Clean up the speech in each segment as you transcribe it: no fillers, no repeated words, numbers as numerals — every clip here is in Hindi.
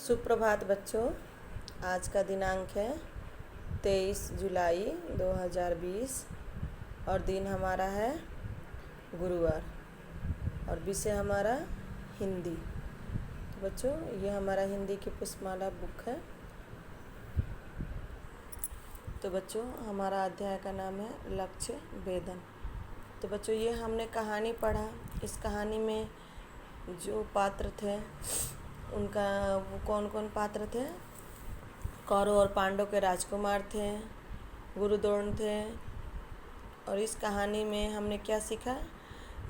सुप्रभात बच्चों। आज का दिनांक है 23 जुलाई 2020 और दिन हमारा है गुरुवार और विषय हमारा हिंदी। तो बच्चों, ये हमारा हिंदी की पुष्पमाला बुक है। तो बच्चों, हमारा अध्याय का नाम है लक्ष्य भेदन। तो बच्चों, ये हमने कहानी पढ़ा। इस कहानी में जो पात्र थे उनका वो कौन कौन पात्र थे? कौरव और पांडव के राजकुमार थे, गुरुद्रोण थे। और इस कहानी में हमने क्या सीखा?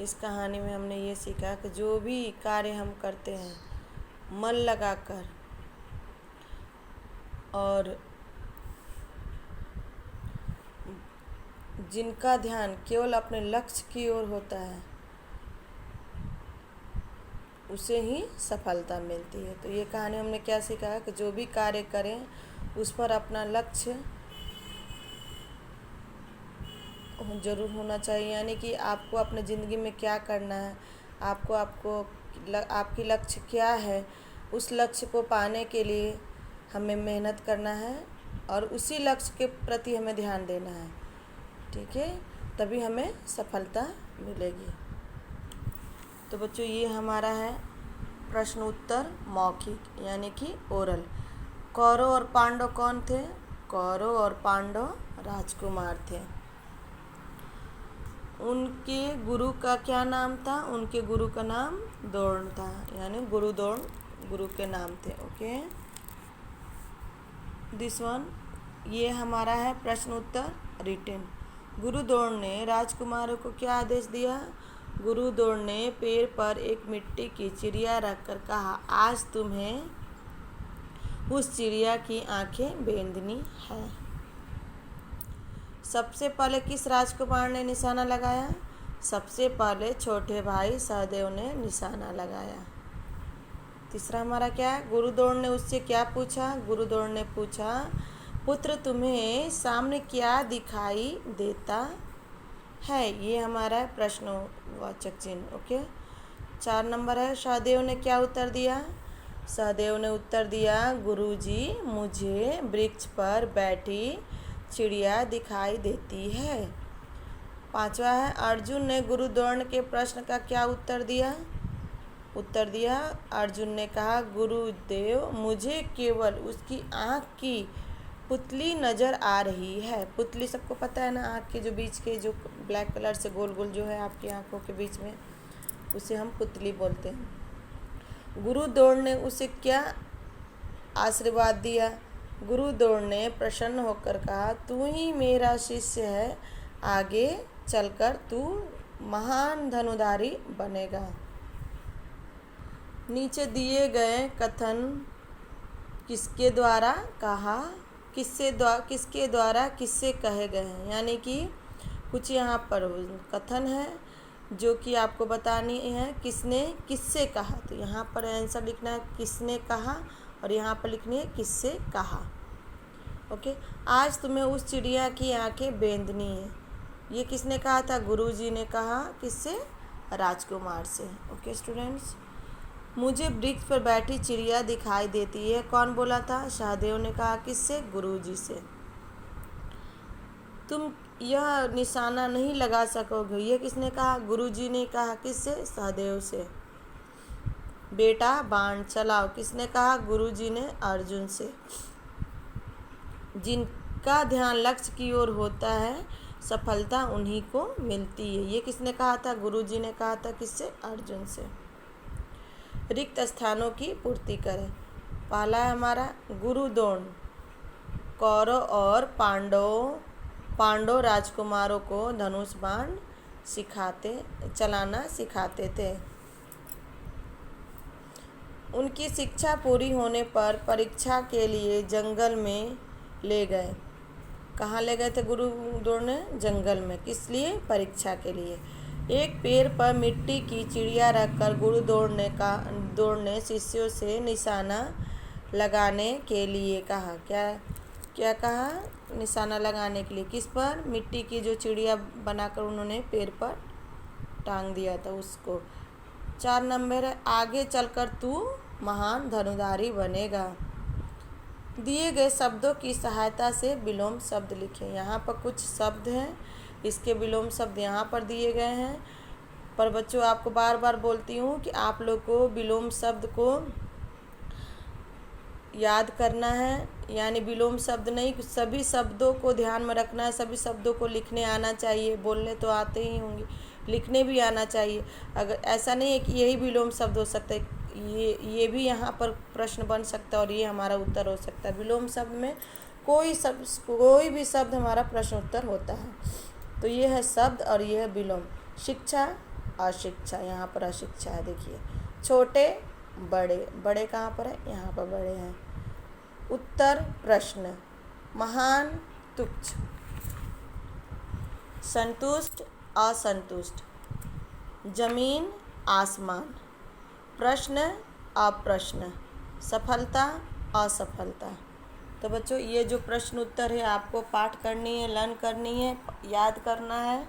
इस कहानी में हमने ये सीखा कि जो भी कार्य हम करते हैं मन लगाकर और जिनका ध्यान केवल अपने लक्ष्य की ओर होता है उसे ही सफलता मिलती है। तो ये कहानी हमने क्या सीखा है कि जो भी कार्य करें उस पर अपना लक्ष्य जरूर होना चाहिए। यानी कि आपको अपने ज़िंदगी में क्या करना है, आपकी लक्ष्य क्या है, उस लक्ष्य को पाने के लिए हमें मेहनत करना है और उसी लक्ष्य के प्रति हमें ध्यान देना है। ठीक है, तभी हमें सफलता मिलेगी। तो बच्चों, ये हमारा है प्रश्न उत्तर मौखिक यानी कि ओरल। कौरव और पांडव कौन थे? कौरव और पांडव राजकुमार थे। उनके गुरु का क्या नाम था? उनके गुरु का नाम द्रोण था, यानी गुरुद्रोण गुरु के नाम थे। ओके, दिस वन, ये हमारा है प्रश्न उत्तर रिटन। गुरुद्रोण ने राजकुमारों को क्या आदेश दिया? गुरुद्रोण ने पेड़ पर एक मिट्टी की चिड़िया रखकर कहा, आज तुम्हें उस चिड़िया की आंखें बेंधनी है। सबसे पहले किस राजकुमार ने निशाना लगाया? सबसे पहले छोटे भाई सहदेव ने निशाना लगाया। तीसरा हमारा क्या है? गुरुद्रोण ने उससे क्या पूछा? गुरुद्रोण ने पूछा, पुत्र तुम्हें सामने क्या दिखाई देता है? ये हमारा प्रश्नवाचक चिन्ह। ओके, 4 नंबर है, सहदेव ने क्या उत्तर दिया? सहदेव ने उत्तर दिया, गुरुजी मुझे वृक्ष पर बैठी चिड़िया दिखाई देती है। 5वां है, अर्जुन ने गुरुद्रोण के प्रश्न का क्या उत्तर दिया? उत्तर दिया, अर्जुन ने कहा, गुरुदेव मुझे केवल उसकी आँख की पुतली नज़र आ रही है। पुतली सबको पता है ना, आँख के जो बीच के जो ब्लैक कलर से गोल गोल जो है आपकी आँखों के बीच में, उसे हम पुतली बोलते हैं। गुरुद्रोण ने उसे क्या आशीर्वाद दिया? गुरुद्रोण ने प्रसन्न होकर कहा, तू ही मेरा शिष्य है, आगे चलकर तू महान धनुधारी बनेगा। नीचे दिए गए कथन किसके द्वारा कहा, किसके द्वारा किससे कहे गए हैं? यानी कि कुछ यहाँ पर कथन है जो कि आपको बतानी है किसने किससे कहा। तो यहाँ पर आंसर लिखना है किसने कहा और यहाँ पर लिखनी है किससे कहा। ओके, आज तुम्हें उस चिड़िया की आंखें बेंधनी है। ये किसने कहा था? गुरुजी ने कहा। किससे? राजकुमार से। ओके स्टूडेंट्स, मुझे वृक्ष पर बैठी चिड़िया दिखाई देती है, कौन बोला था? सहदेव ने कहा। किससे? गुरुजी से। तुम यह निशाना नहीं लगा सकोगे, ये किसने कहा? गुरुजी ने कहा। किससे? सहदेव से। बेटा बाण चलाओ, किसने कहा? गुरुजी ने अर्जुन से। जिनका ध्यान लक्ष्य की ओर होता है सफलता उन्हीं को मिलती है, ये किसने कहा था? गुरुजी ने कहा था। किससे? अर्जुन से। रिक्त स्थानों की पूर्ति करें। पहला है हमारा गुरुद्रोण कौरव और पांडव राजकुमारों को धनुष बाण चलाना सिखाते थे। उनकी शिक्षा पूरी होने पर परीक्षा के लिए जंगल में ले गए। कहाँ ले गए थे गुरुद्रोण ने? जंगल में। किस लिए? परीक्षा के लिए। एक पेड़ पर मिट्टी की चिड़िया रखकर गुरुद्रोण ने शिष्यों से निशाना लगाने के लिए कहा। क्या कहा? निशाना लगाने के लिए। किस पर? मिट्टी की जो चिड़िया बनाकर उन्होंने पेड़ पर टांग दिया था उसको। 4 नंबर है, आगे चलकर तू महान धनुधारी बनेगा। दिए गए शब्दों की सहायता से विलोम शब्द लिखें। यहाँ पर कुछ शब्द हैं, इसके विलोम शब्द यहाँ पर दिए गए हैं। पर बच्चों आपको बार बार बोलती हूँ कि आप लोग को विलोम शब्द को याद करना है, यानी विलोम शब्द नहीं, सभी शब्दों को ध्यान में रखना है, सभी शब्दों को लिखने आना चाहिए। बोलने तो आते ही होंगे, लिखने भी आना चाहिए। अगर ऐसा नहीं है कि यही विलोम शब्द हो सकता है, ये भी यहाँ पर प्रश्न बन सकता है और ये हमारा उत्तर हो सकता है। विलोम शब्द में कोई भी शब्द हमारा प्रश्न उत्तर होता है। तो ये है शब्द और ये है विलोम। शिक्षा, अशिक्षा, यहाँ पर अशिक्षा है। देखिए, छोटे, बड़े, बड़े कहाँ पर है? यहाँ पर बड़े हैं। उत्तर, प्रश्न। महान, तुच्छ। संतुष्ट, असंतुष्ट। जमीन, आसमान। प्रश्न, अप्रश्न। सफलता, असफलता। तो बच्चों ये जो प्रश्न उत्तर है आपको पाठ करनी है, लर्न करनी है, याद करना है।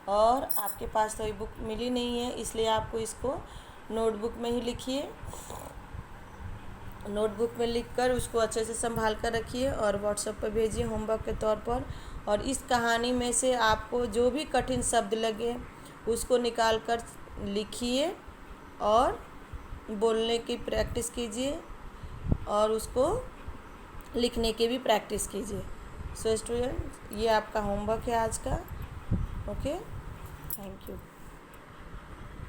और आपके पास तो ये बुक मिली नहीं है, इसलिए आपको इसको नोटबुक में ही लिखिए। नोटबुक में लिखकर उसको अच्छे से संभाल कर रखिए और व्हाट्सएप पर भेजिए होमवर्क के तौर पर। और इस कहानी में से आपको जो भी कठिन शब्द लगे उसको निकाल कर लिखिए और बोलने की प्रैक्टिस कीजिए और उसको लिखने की भी प्रैक्टिस कीजिए। सो स्टूडेंट, ये आपका होमवर्क है आज का। Okay, thank you.